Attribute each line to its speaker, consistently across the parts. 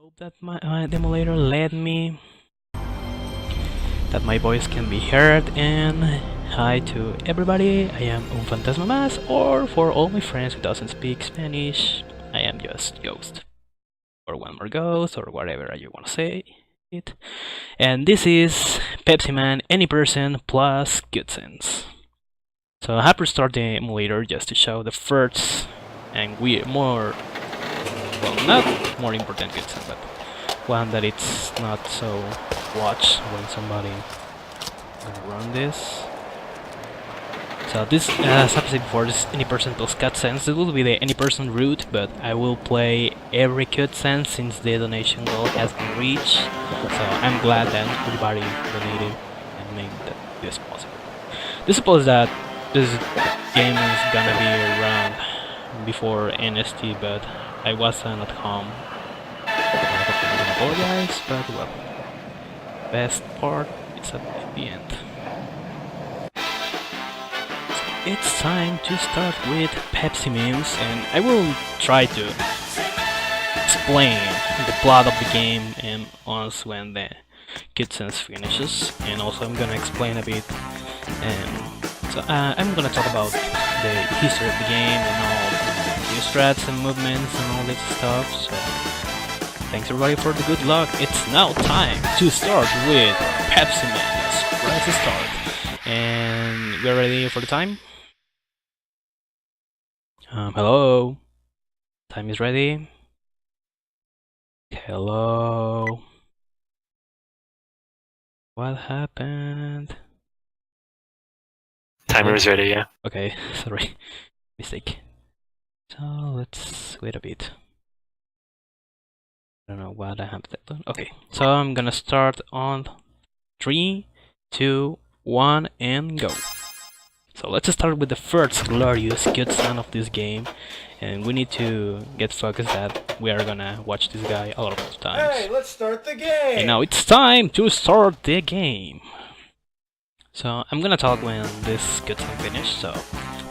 Speaker 1: Hope that my emulator let me, that my voice can be heard. And hi to everybody, I am UnFantasmaMas, or for all my friends who doesn't speak Spanish, I am just Ghost, or One More Ghost, or whatever you want to say it. And this is Pepsi Man, any person plus good sense. So I have to start the emulator just to show the first and more, well, not more important good sense, but one that it's not so watched when somebody gonna run this. So this, as I said before, this any person plus cutscenes. This will be the any person route, but I will play every cutscene since the donation goal has been reached. So I'm glad that everybody donated and made this possible. This suppose that this game is gonna be around before NST, but I wasn't at home. I apologize, but well, best part is at the end. It's time to start with PepsiMas, and I will try to explain the plot of the game and once when the cutscenes finishes, and also I'm gonna explain a bit. So I'm gonna talk about the history of the game and all the strats and movements and all this stuff. So thanks everybody for the good luck. It's now time to start with PepsiMas. Press start, and we're ready for the time. Hello. Time is ready. Hello. What happened?
Speaker 2: Timer is ready, yeah.
Speaker 1: Okay, sorry. Mistake. So let's wait a bit. I don't know what I have done. Okay, so I'm gonna start on 3, 2, 1, and go. So let's start with the first glorious cutscene of this game, and we need to get focused that we are gonna watch this guy a lot of times.
Speaker 3: Hey, let's start the game!
Speaker 1: And now it's time to start the game. So I'm gonna talk when this cutscene finished, so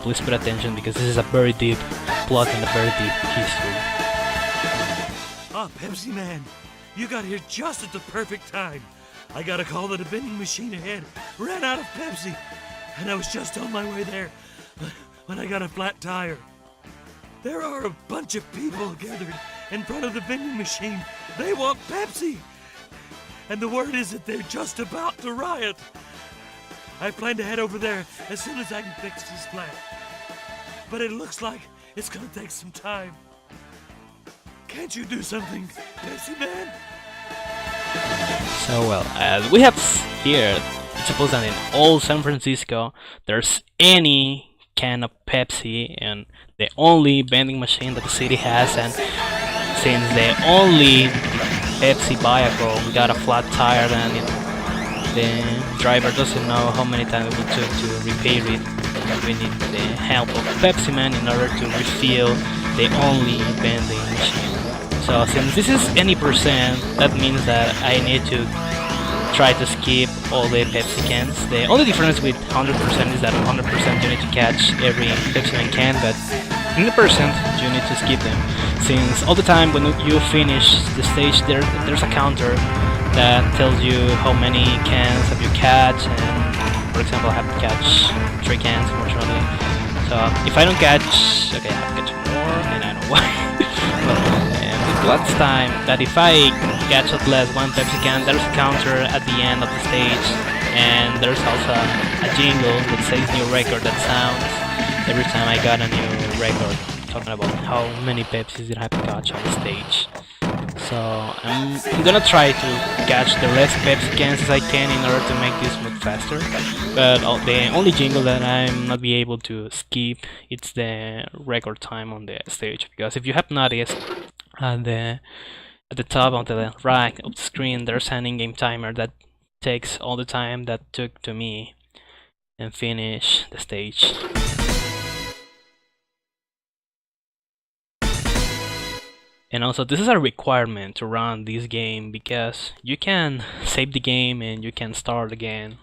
Speaker 1: please pay attention because this is a very deep plot and a very deep history.
Speaker 4: Ah, Pepsi Man, you got here just at the perfect time. I got a call that a vending machine ahead ran out of Pepsi, and I was just on my way there when I got a flat tire. There are a bunch of people gathered in front of the vending machine. They want Pepsi, and the word is that they're just about to riot. I plan to head over there as soon as I can fix this flat, but it looks like it's gonna take some time. Can't you do something, Pepsi Man?
Speaker 1: So well, as we have here, it's supposed that in all San Francisco there's any can of Pepsi, and the only vending machine that the city has, and since the only Pepsi vehicle got a flat tire, then the driver doesn't know how many times it took to repair it. We need the help of Pepsi Man in order to refill the only vending machine. So since this is any percent, that means that I need to try to skip all the Pepsi cans. The only difference with 100% is that 100% you need to catch every Pepsi Man can, but in the percent you need to skip them. Since all the time when you finish the stage, there's a counter that tells you how many cans have you catch, and for example I have to catch 3 cans unfortunately. So if I don't catch, okay, I have to catch more, and I don't know why. And with last time that if I catch at least 1 Pepsi can, there's a counter at the end of the stage, and there's also a jingle that says new record that sounds every time I got a new record, talking about how many Pepsis did I have to catch on the stage. So I'm gonna try to catch the less Pepsi cans as I can in order to make this move faster. But the only jingle that I'm not be able to skip, it's the record time on the stage, because if you have noticed at the top on the right of the screen there's an in-game timer that takes all the time that took to me and finish the stage. And also this is a requirement to run this game, because you can save the game and you can start again,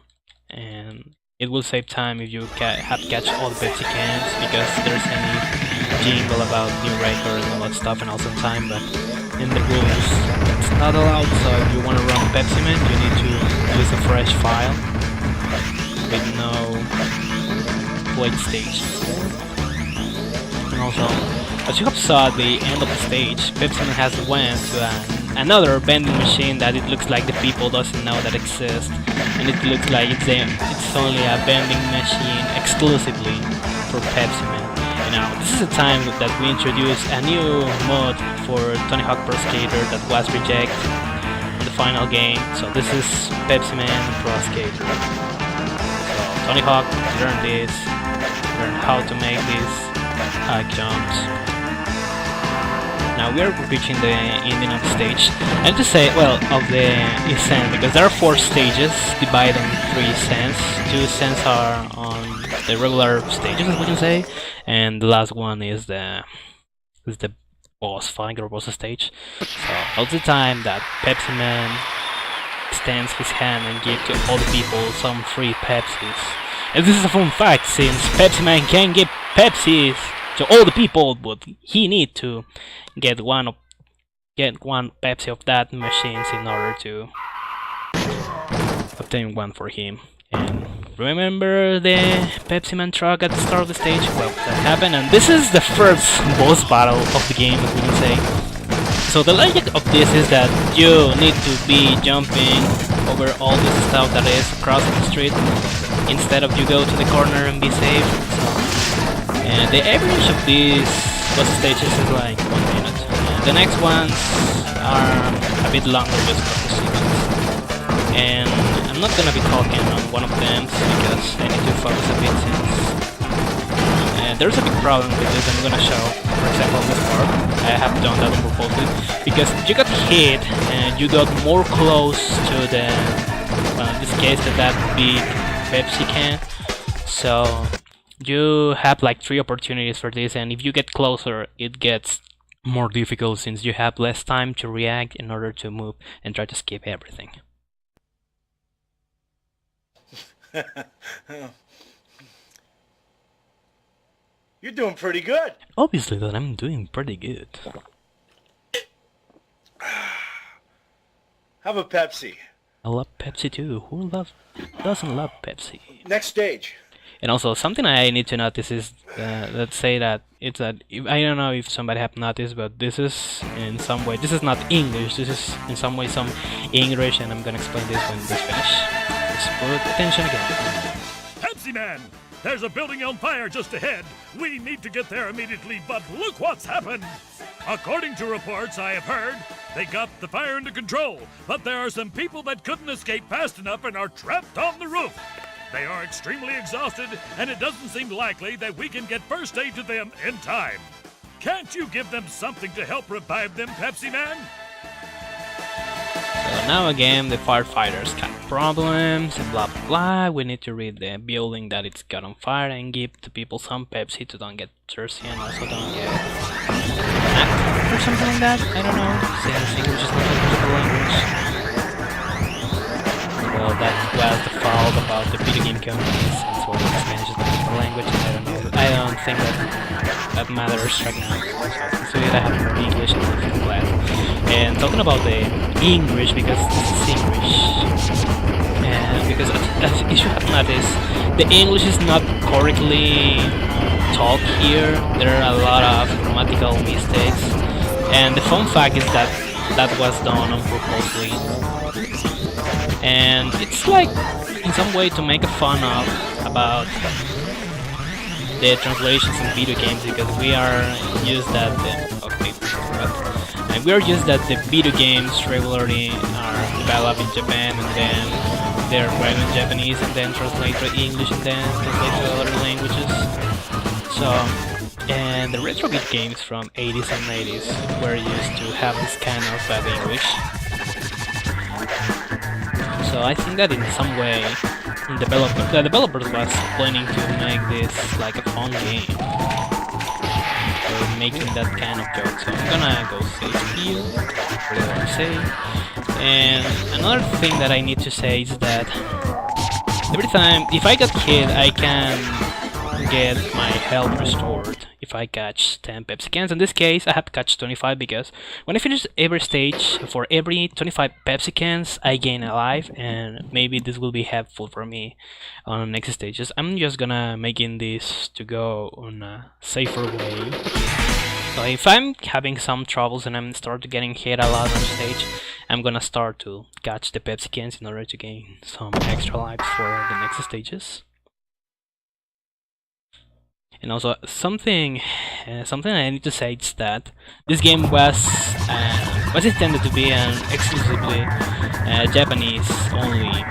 Speaker 1: and it will save time if you have to catch all the Pepsi cans, because there's any jingle about new record and all that stuff, and also time. But in the rules. It's not allowed, so if you want to run Pepsi Man, you need to use a fresh file with no played stage. And also, as you have saw at the end of the stage, Pepsi Man has went to another vending machine that it looks like the people doesn't know that exists, and it looks like it's only a vending machine exclusively for Pepsi Man. You know, this is a time that we introduce a new mod for Tony Hawk Pro Skater that was rejected in the final game. So this is Pepsi Man Pro Skater. So Tony Hawk, learn this, learn how to make these high jumps. Now we are reaching the ending of the stage. And to say, well, of the ascent, because there are 4 stages divided in 3 ascents. 2 ascents are on the regular stages, as we can say, and the last one is the boss fight or boss stage. So all the time that Pepsi Man extends his hand and gives to all the people some free Pepsis. And this is a fun fact, since Pepsi Man can give Pepsis to all the people, but he need to get one Pepsi of that machines in order to obtain one for him. And remember the Pepsi Man truck at the start of the stage? Well, that happened, and this is the first boss battle of the game, as we can say. So the logic of this is that you need to be jumping over all this stuff that is across the street instead of you go to the corner and be safe. So, and the average of these boss stages is like 1 minute. And the next ones are a bit longer, just for the sequence. And I'm not gonna be talking on one of them because I need to focus a bit, since there's a big problem with this. I'm gonna show, for example, this part. I have done that on purpose because you got hit and you got more close to the, well, in this case, to that big Pepsi can. So you have like 3 opportunities for this, and if you get closer, it gets more difficult since you have less time to react in order to move and try to skip everything.
Speaker 2: You're doing pretty good.
Speaker 1: Obviously that I'm doing pretty good.
Speaker 2: Have a Pepsi.
Speaker 1: I love Pepsi too. Who doesn't love Pepsi?
Speaker 2: Next stage.
Speaker 1: And also something I need to notice is, let's say that it's a, I don't know if somebody have noticed, but this is in some way, this is not English, this is in some way some English, and I'm gonna explain this when this finish. Let's put attention again.
Speaker 4: Pepsi Man! There's a building on fire just ahead. We need to get there immediately, but look what's happened! According to reports I have heard, they got the fire under control, but there are some people that couldn't escape fast enough and are trapped on the roof. They are extremely exhausted, and it doesn't seem likely that we can get first aid to them in time. Can't you give them something to help revive them, Pepsi Man?
Speaker 1: So now again, the firefighters got problems and blah blah blah. We need to read the building that it's got on fire and give the people some Pepsi to don't get thirsty and also don't get attacked or something like that. I don't know. Since English is not a musical language. Well, that was the fault about the video game companies, since well, Spanish is not a musical language. I don't know. I don't think that matters right now. So I have more English and I feel glad. And talking about the English, because this is English, and because as you should have noticed, the English is not correctly taught here. There are a lot of grammatical mistakes, and the fun fact is that that was done on purposely, and it's like in some way to make a fun of about the translations in video games, because we are used that and we are used that the video games regularly are developed in Japan, and then they're read in Japanese and then translate to English and then translate to other languages. So, and the retro video games from 80s and 90s were used to have this kind of bad English. So I think that in some way the developers was planning to make this like a fun game, making that kind of joke. So I'm gonna go save here, what I want to say. And another thing that I need to say is that every time, if I get hit, I can get my health restored if I catch 10 Pepsi cans. In this case, I have to catch 25 because when I finish every stage, for every 25 Pepsi cans, I gain a life, and maybe this will be helpful for me on the next stages. I'm just gonna making this to go on a safer way. So if I'm having some troubles and I'm start getting hit a lot on stage, I'm gonna start to catch the Pepsi cans in order to gain some extra lives for the next stages. And also something I need to say is that this game was intended to be an exclusively Japanese only release.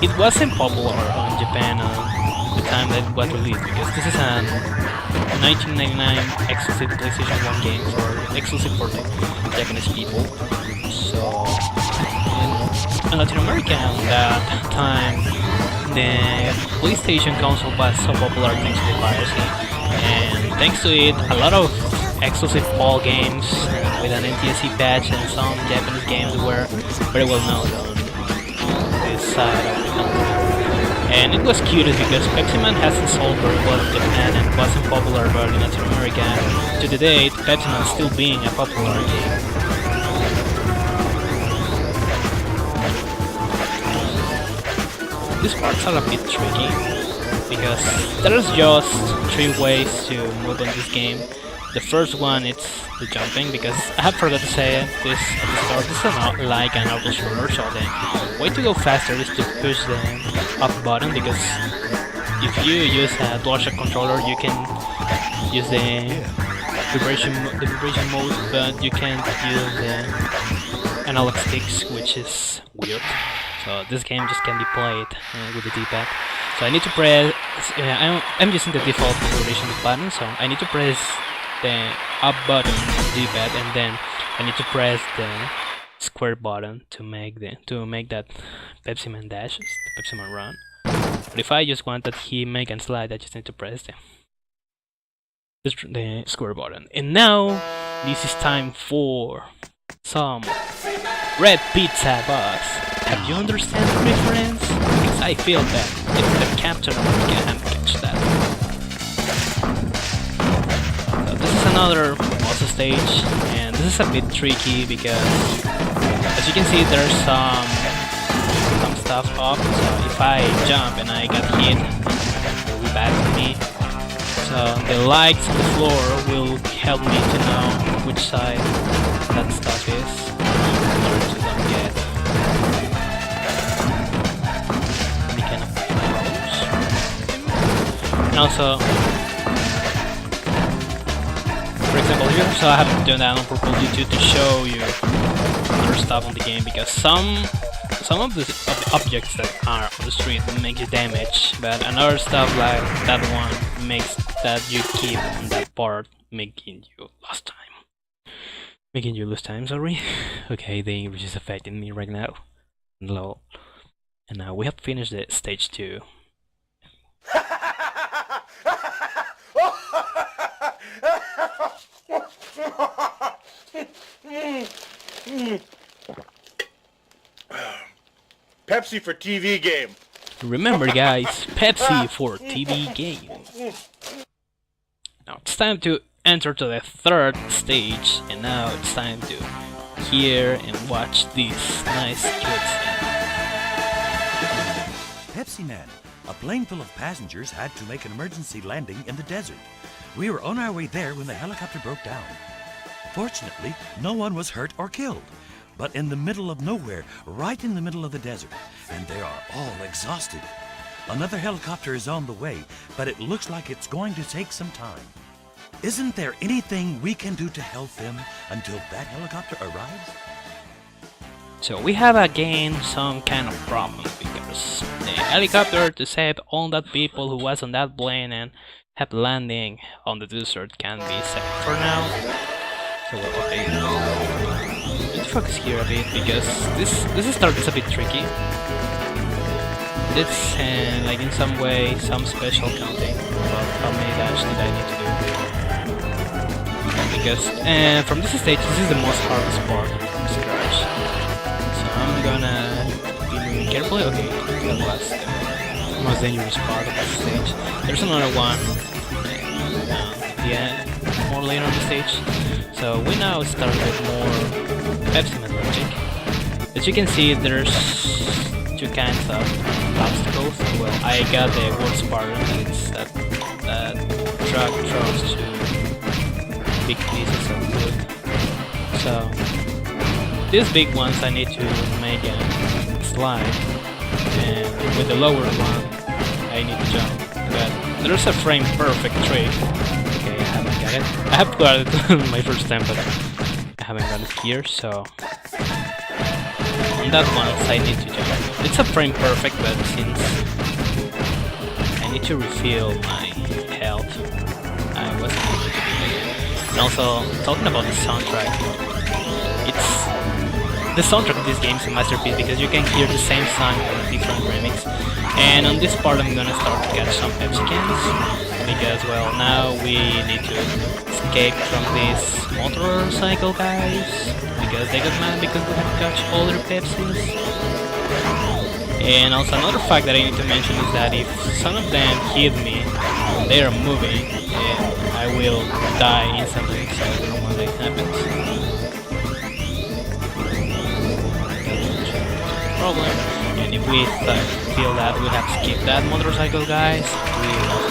Speaker 1: It wasn't popular in Japan at the time that it was released because this is a 1999 exclusive PlayStation 1 game exclusive for the Japanese people. So in Latin America at that time, the PlayStation console was so popular thanks to the piracy, and thanks to it, a lot of exclusive ball games with an NTSC patch and some Japanese games were very well known on this side of the country. And it was curious because Pepsi Man hasn't sold very well in Japan and wasn't popular but in Latin America. To the date, Pepsi Man still being a popular game. These parts are a bit tricky because there's just 3 ways to move on this game. The first one is the jumping, because I have forgot to say this at the start. This is not like an auto scroller, so the way to go faster is to push the up button, because if you use a DualShock controller you can use the vibration mode, but you can't use the analog sticks, which is weird. So this game just can be played with the D-pad. So I need to press. I'm using the default configuration of the button, so I need to press the up button on the D-pad, and then I need to press the square button to make that Pepsi Man dash, the Pepsi Man run. But if I just want that he make and slide, I just need to press the square button. And now this is time for some Red Pizza Boss. Have you understand the reference? Because I feel that it's the Captain America and catch that. So this is another boss stage, and this is a bit tricky because, as you can see, there's some stuff up. So if I jump and I get hit, it will be bad for me. So the lights on the floor will help me to know which side that stuff is in order to not get any kind of problems. And also, for example, here, so I have done that on purpose to show you other stuff on the game, because some of the objects that are on the street make you damage, but another stuff like that one makes that you keep on that part, making you lose time, sorry. Okay, the English is affecting me right now. Lol. And now we have finished the stage 2.
Speaker 2: Pepsi for TV game.
Speaker 1: Remember guys, Pepsi for TV game. Now it's time to enter to the 3rd stage, and now it's time to hear and watch this nice cutscene.
Speaker 4: Pepsi Man, a plane full of passengers had to make an emergency landing in the desert. We were on our way there when the helicopter broke down. Fortunately, no one was hurt or killed, but in the middle of nowhere, right in the middle of the desert, and they are all exhausted. Another helicopter is on the way, but it looks like it's going to take some time. Isn't there anything we can do to help them until that helicopter arrives?
Speaker 1: So we have again some kind of problem, because the helicopter to save all that people who was on that plane and had landing on the desert can be saved for now. So okay, let's focus here a bit, because this start is a bit tricky. It's like in some way some special counting about how many dash did I need to do. Because from this stage, this is the most hardest part from scratch. So I'm gonna be moving carefully. Okay, that was most dangerous part of the stage. There's another one, yeah, more later on the stage. So we now start with more Pepsi Man logic. As you can see, there's two kinds of obstacles. Well, I got the worst part, and it's that truck throws two big pieces of wood. So these big ones I need to make a slide, and with the lower one I need to jump. But there's a frame perfect trick. Okay, I haven't got it. I have got it on my first time, but I haven't got it here, so on that one I need to jump. It's a frame perfect, but since I need to refill my health, I wasn't able to do it. And also, talking about the soundtrack, the soundtrack of this game is a masterpiece because you can hear the same song in different remix. And on this part I'm gonna start to get some Pepsi cans because, well, now we need to escape from these motorcycle guys because they got mad because we have touched all their Pepsis. And also another fact that I need to mention is that if some of them hit me when they are moving, I will die instantly, so I don't know when that happens. Problem. And if we feel that we have skipped that motorcycle guys, we lost.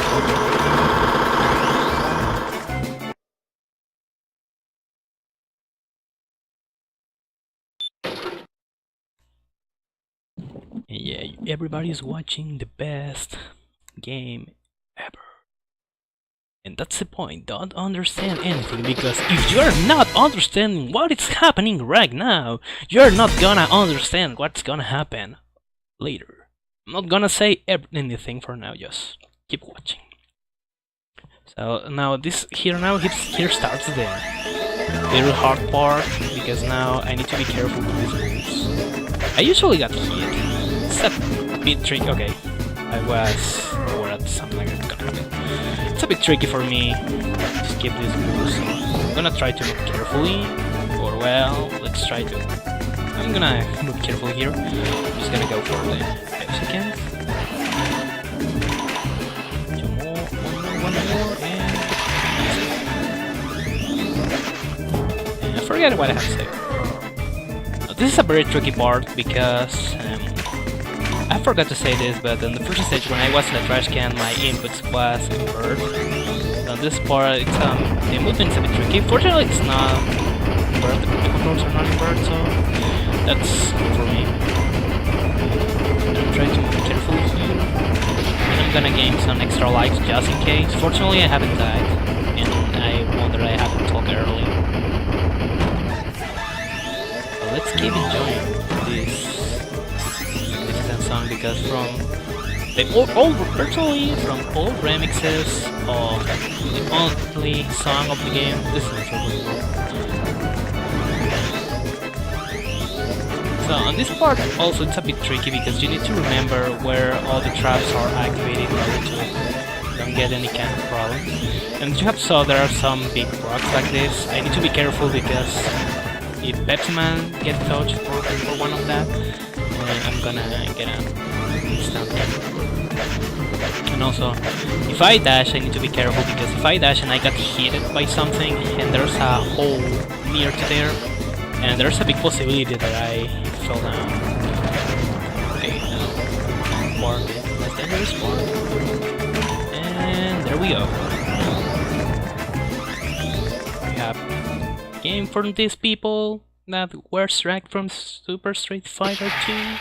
Speaker 1: Yeah, everybody's watching the best game ever. And that's the point, don't understand anything, because if you're not understanding what is happening right now, you're not gonna understand what's gonna happen later. I'm not gonna say anything for now, just keep watching. So now here starts the little hard part, because now I need to be careful with these moves. I usually got hit. It's a bit tricky. Okay, I was aware that something like that could happen. It's a bit tricky for me to skip these moves, so I'm gonna try to move carefully, or well, let's try to. I'm gonna move carefully here. I'm just gonna go for the Pepsi cans. Two more, one more, and I forget what I have to say. This is a very tricky part because I forgot to say this, but in the first stage when I was in the trash can, my inputs was inverted. On this part, the movement's a bit tricky. Fortunately, it's not inverted. The controls are not inverted, so that's good for me. I'm trying to move carefully here, and I'm gonna gain some extra lives just in case. Fortunately, I haven't died, and I wonder I haven't talked early. Let's keep enjoying this song, because from virtually from all remixes of the only song of the game, this is my favorite one. So on this part also it's a bit tricky because you need to remember where all the traps are activated in order to don't get any kind of problem. And you have saw there are some big rocks like this. I need to be careful because if Pepsi Man gets touched for one of that, I'm gonna get a instant kill. And also, if I dash, I need to be careful because if I dash and I got hit by something and there's a hole near to there, and there's a big possibility that I fell down. Okay, now for the less dangerous part, and there we go. We have game for these people that were struck from Super Street Fighter 2.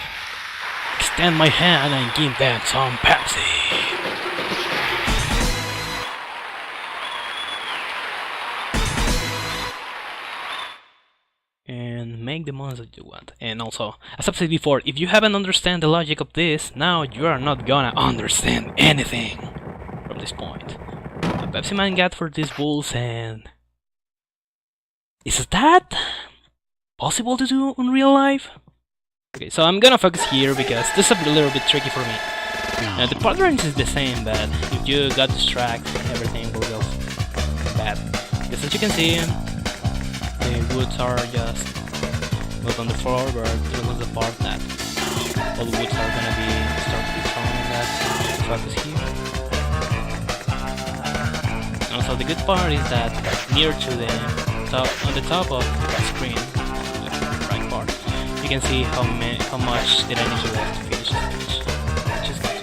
Speaker 1: Extend my hand and give them some Pepsi. And make the ones that you want. And also, as I've said before, if you haven't understand the logic of this, now you are not gonna understand anything from this point. The Pepsi Man got for these bulls, and is that possible to do in real life? Okay, so I'm gonna focus here because this is a little bit tricky for me. The part range is the same, but if you got distracted, everything will go bad. Because as you can see, the woods are just moved on the floor, but there was the part that all the woods are gonna start to be thrown that focus here. Also, the good part is that near to the top, on the top of the screen, the right part, you can see how much did I need to left to finish the stage, which is good.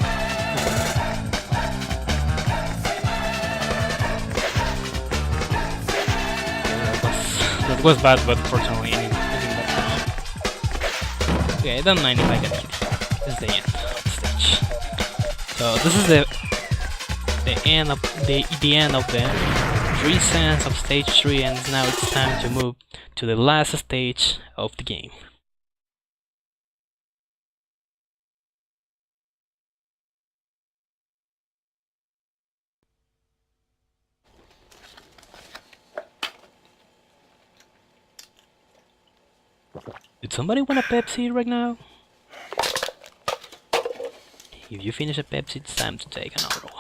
Speaker 1: Yeah, that was bad, but fortunately, I didn't that much. Okay, I don't mind if I get hit. This is the end of the stage. So this is the end of the end of the 3 cents of stage 3, and now it's time to move to the last stage of the game. Did somebody want a Pepsi right now? If you finish a Pepsi, it's time to take another one.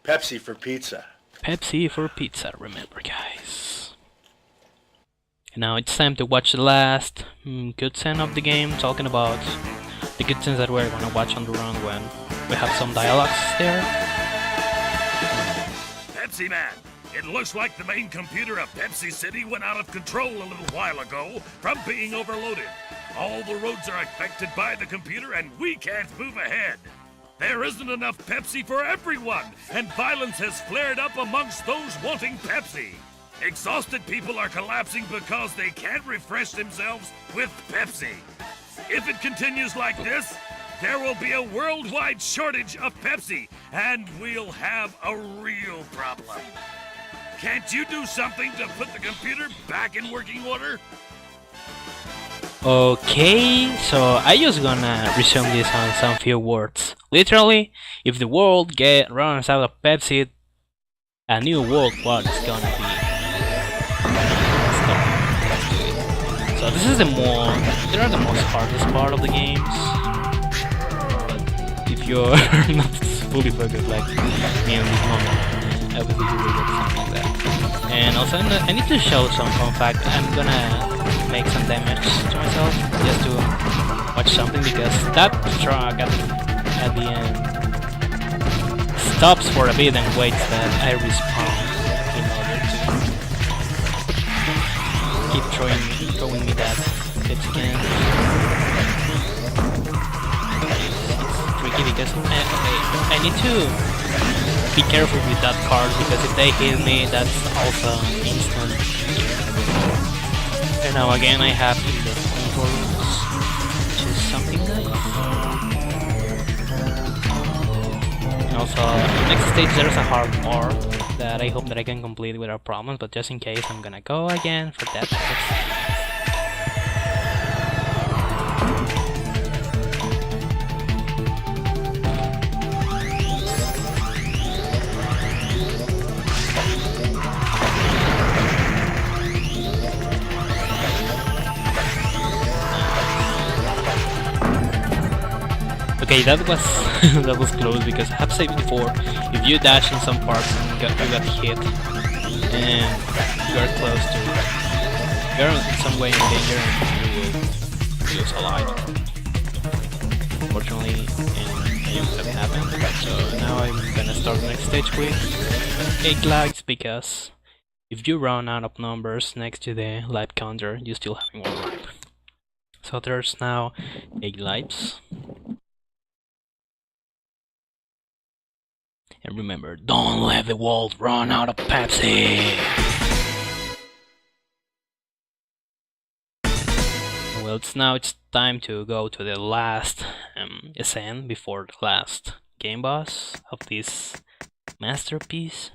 Speaker 2: Pepsi for pizza.
Speaker 1: Pepsi for pizza, remember guys. And now it's time to watch the last cutscene of the game, talking about the cutscenes that we're gonna watch on the run when we have some dialogues there.
Speaker 4: Pepsi Man, it looks like the main computer of Pepsi City went out of control a little while ago from being overloaded. All the roads are affected by the computer and we can't move ahead. There isn't enough Pepsi for everyone, and violence has flared up amongst those wanting Pepsi. Exhausted people are collapsing because they can't refresh themselves with Pepsi. If it continues like this, there will be a worldwide shortage of Pepsi, and we'll have a real problem. Can't you do something to put the computer back in working order?
Speaker 1: Okay, so I just gonna resume this on some few words. Literally, if the world runs out of Pepsi, a new world war is gonna be. So this is they are the most hardest part of the games. But if you're not fully focused like me on this moment, I would think you will get something like that. And also, I need to show some fun fact. I'm gonna make some damage to myself just to watch something, because that truck at the end stops for a bit and waits that I respawn in order to keep throwing me that hits again. It's tricky because I need to be careful with that card, because if they hit me, that's also instant. And now again I have the controls, which is something nice. And also, next stage there's a hard part that I hope that I can complete without problems, but just in case I'm gonna go again for that. Okay, that was that was close, because I have said before, if you dash in some parts and you got hit and you are close to you're in some way in danger and you will lose a life. Unfortunately, that happened. So now I'm gonna start the next stage with 8 lives, because if you run out of numbers next to the life counter, you still have 1 life. So there's now 8 lives. And remember, don't let the world run out of Pepsi! Well, it's time to go to the last ascent before the last game boss of this masterpiece.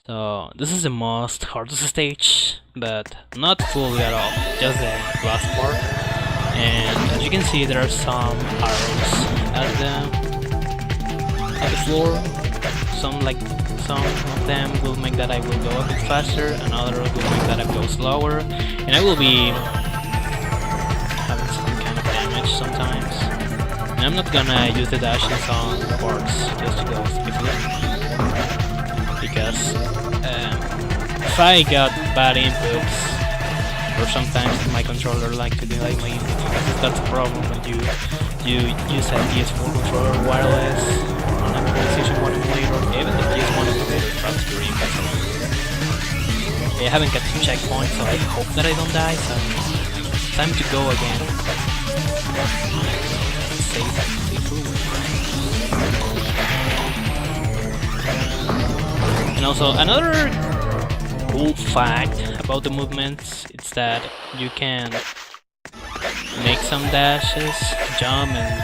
Speaker 1: So this is the most hardest stage, but not fully at all, just the last part. And as you can see, there are some arrows at the floor. Some of them will make that I will go a bit faster, and others will make that I go slower, and I will be having some kind of damage sometimes. And I'm not gonna use the dash in some parts just to go quickly, because if I got bad inputs, or sometimes my controller like to delay my input, because that's a problem when you use a PS4 controller wireless on a PlayStation 1 emulator. Even the PS1 emulator drops your input. I haven't got to checkpoint, so I hope that I don't die, so time to go again. And also another cool fact about the movements, it's that you can make some dashes, jump, and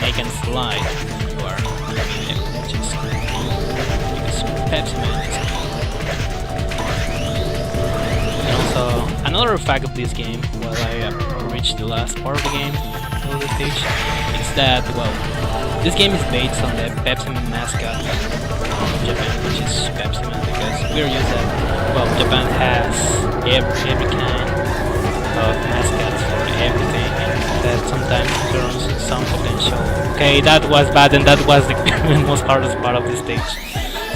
Speaker 1: make and slide. You are just because Pepsi Man is cool. And also another fact of this game, while I reached the last part of the game, of the stage, is that, well, this game is based on the Pepsi Man mascot of Japan, which is Pepsi Man, because we're used that, well, Japan has every kind of mascots for everything, and that sometimes turns some potential. Okay, that was bad, and that was the most hardest part of the stage.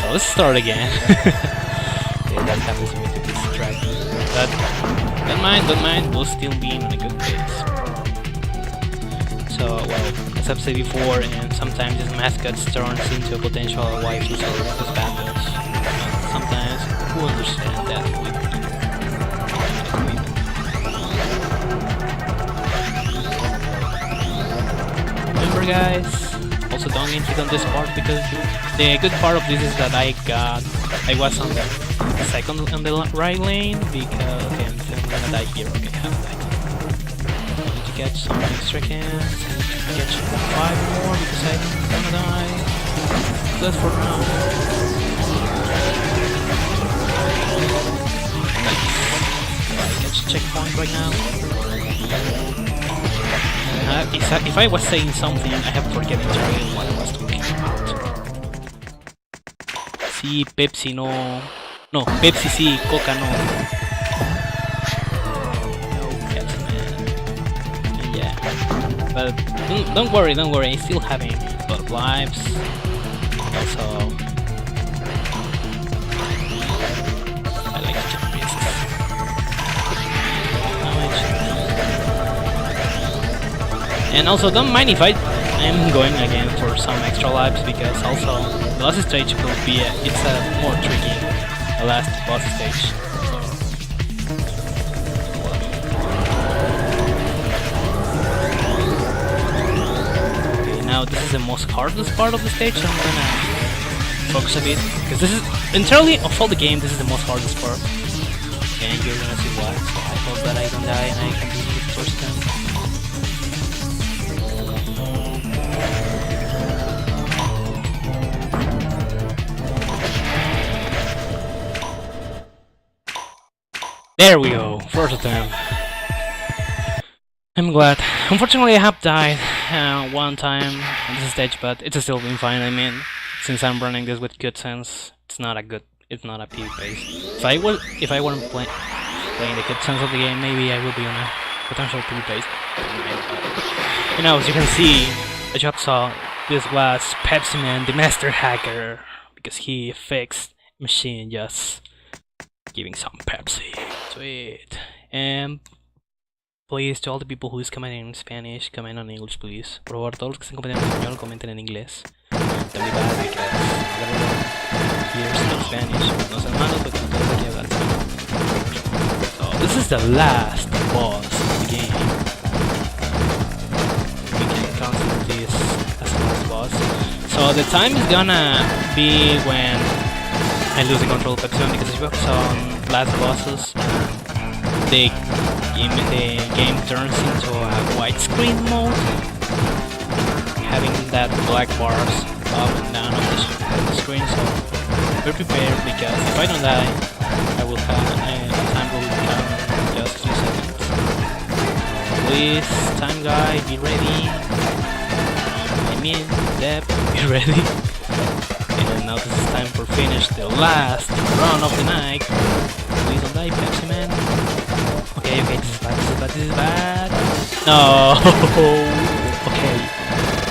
Speaker 1: So let's start again. Okay, that happens to me to this track. But don't mind, we'll still be in a good pace. So, well, as I've said before, and sometimes this mascot turns into a potential waifu or this battles. Sometimes who understand that Remember, guys, also don't get hit on this part, because the good part of this is that I was on the second on the right lane, because okay, I'm gonna die here. Okay, I have died. Get some extra cans, get 5 more because I don't wanna die. That's for now. Nice. I get checkpoint right now. If I was saying something, I have forgotten entirely what I was talking about. Sí, Pepsi no. No, Pepsi sí, Coca no. But don't worry, I'm still having a lot of lives. Also, I like to take risks. And also, don't mind if I'm going again for some extra lives, because also the last stage will be it's a more tricky, the last boss stage. Now this is the most hardest part of the stage, so I'm gonna focus a bit, because this is entirely of all the game, this is the most hardest part, and you're gonna see why. So I hope that I don't die and I can do it first time. There we go, first attempt. I'm glad. Unfortunately, I have died one time on this stage, but it's still been fine. I mean, since I'm running this with good sense, it's not a PvP base. If I weren't playing the good sense of the game, maybe I will be on a potential PvP base. You know, as you can see, as you saw, this was Pepsi Man, the master hacker, because he fixed machine just giving some Pepsi. Sweet. And please, to all the people who is commenting in Spanish, comment on English, please. Por favor, todos los que estén comentando en español, comenten en inglés. Don't be bad, because everyone here speaks Spanish. Los hermanos, porque no todos aquí hablan Spanish. So, this is the last boss of the game. We can consider this as the last boss. So, the time is gonna be when I lose the control of Pepsi, because as you saw on last bosses, the game turns into a widescreen mode, having that black bars up and down on the screen. So be prepared, because if I don't die, I will have time will come in just a few seconds. Please, time guy, be ready. I mean, Deb, be ready. And now this is time for finish the last run of the night. Please don't die, Pepsi Man. Okay, this is bad. No.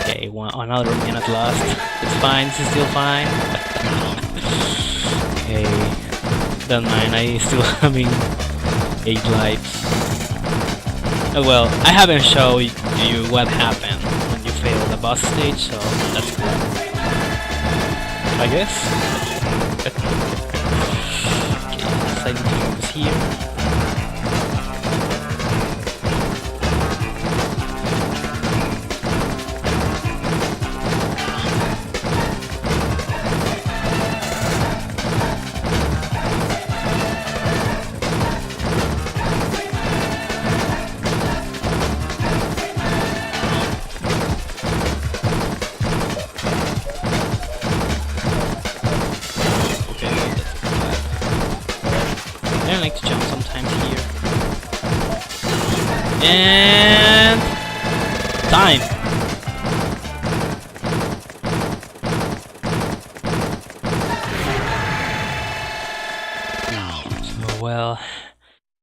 Speaker 1: Okay, another minute lost. It's fine, this is still fine. Okay, don't mind, I still having 8 lives. Oh well, I haven't shown you what happened when you fail the boss stage, so that's cool. I guess. Okay, silent focus here. I like to jump sometimes here. And time. So well,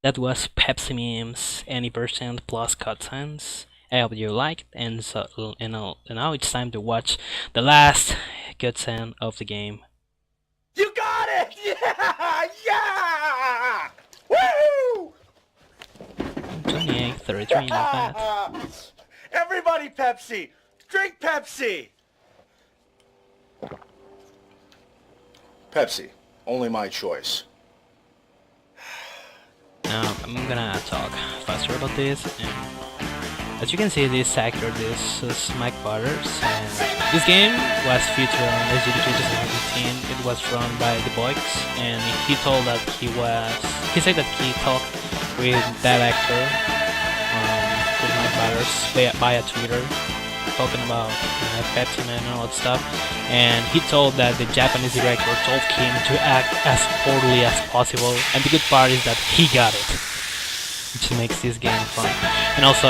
Speaker 1: that was PepsiMemes any percent plus cutscenes. I hope you liked, and now it's time to watch the last cutscene of the game.
Speaker 2: You got it! Yeah! Yeah! Woo!
Speaker 1: 28, 33, not bad.
Speaker 2: Everybody Pepsi! Drink Pepsi! Pepsi. Only my choice.
Speaker 1: Now I'm gonna talk faster about this. As you can see, this actor, this Mike Butters, and this game was featured on SGDQ 2015. It was run by the Boys, and he said that he talked with that actor, with Mike Butters via Twitter, talking about Pepsi Man and all that stuff, and he told that the Japanese director told him to act as poorly as possible, and the good part is that he got it, which makes this game fun. And also,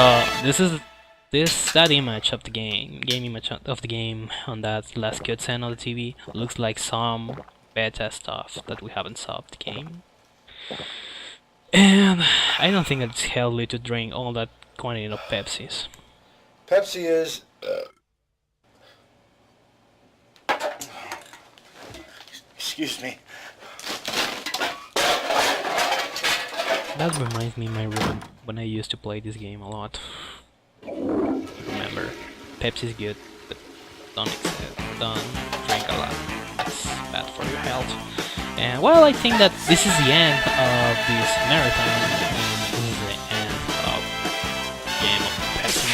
Speaker 1: that image of the game image of the game on that last cutscene on the TV looks like some beta stuff that we haven't saw of the game. And I don't think it's healthy to drink all that quantity of Pepsis.
Speaker 2: Pepsi is... Excuse me.
Speaker 1: That reminds me of my room when I used to play this game a lot. Remember, Pepsi's good, but don't drink a lot. It's bad for your health. And well, I think that this is the end of this marathon, and this is the end of the game of Pepsi.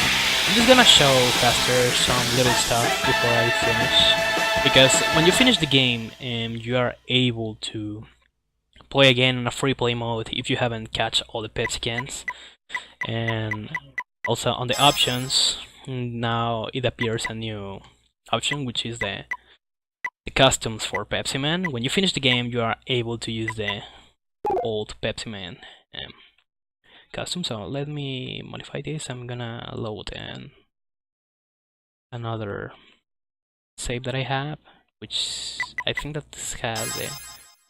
Speaker 1: I'm just gonna show faster some little stuff before I finish, because when you finish the game, you are able to play again in a free play mode if you haven't catch all the Pepsi cans. And also on the options, now it appears a new option, which is the customs for Pepsi Man. When you finish the game, you are able to use the old Pepsi Man custom. So let me modify this. I'm gonna load another save that I have, which I think that this has the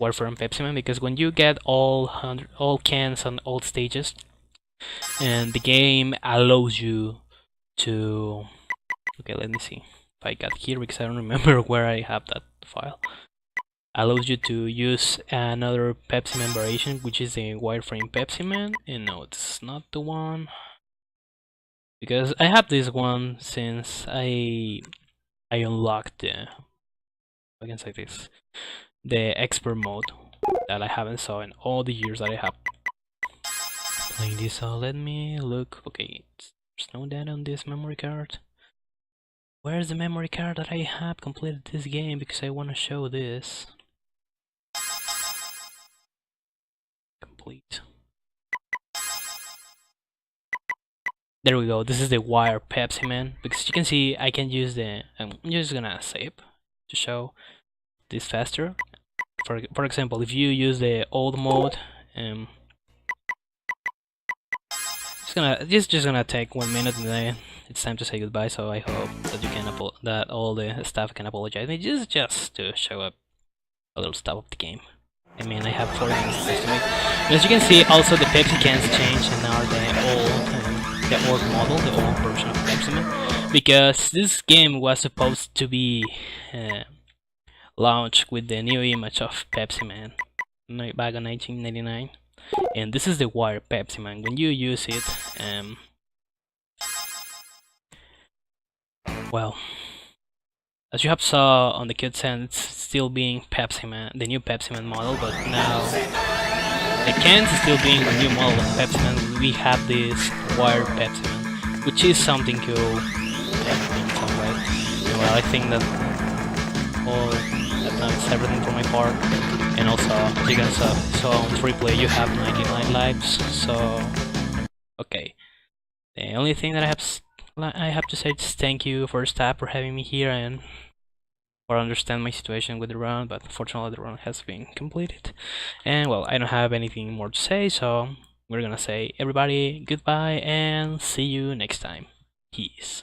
Speaker 1: Warframe Pepsi Man, because when you get all cans on all stages, and the game allows you to... Okay, let me see if I got here, because I don't remember where I have that file. Allows you to use another Pepsi Man variation, which is the wireframe Pepsi Man. And no, it's not the one, because I have this one since I unlocked the... I can say this, the expert mode that I haven't saw in all the years that I have playing this. So let me look. Okay, there's no data on this memory card. Where's the memory card that I have completed this game, because I want to show this. Complete. There we go. This is the wire Pepsi Man, because you can see I can use the... I'm just gonna save to show this faster. For example, if you use the old mode, it's just gonna take 1 minute, and then it's time to say goodbye. So I hope that you can that all the staff can apologize. It's just to show up a little stuff of the game. I mean, I have 40 minutes to make. As you can see, also the Pepsi cans changed and are the old model, the old version of Pepsi Man, because this game was supposed to be launched with the new image of Pepsi Man back in 1999. and this is the wire Pepsi Man. When you use it, well, as you have saw on the cutscene, it's still being Pepsi Man, the new Pepsi Man model, but now the cans is still being the new model of Pepsi Man. We have this wire Pepsi Man, which is something cool in some way. Well, I think that that's everything for my part. And also, as you guys saw on free play, you have 99 lives. So, okay. The only thing that I have to say is thank you for staff for having me here and for understand my situation with the run. But unfortunately, the run has been completed. And well, I don't have anything more to say. So we're gonna say everybody goodbye and see you next time. Peace.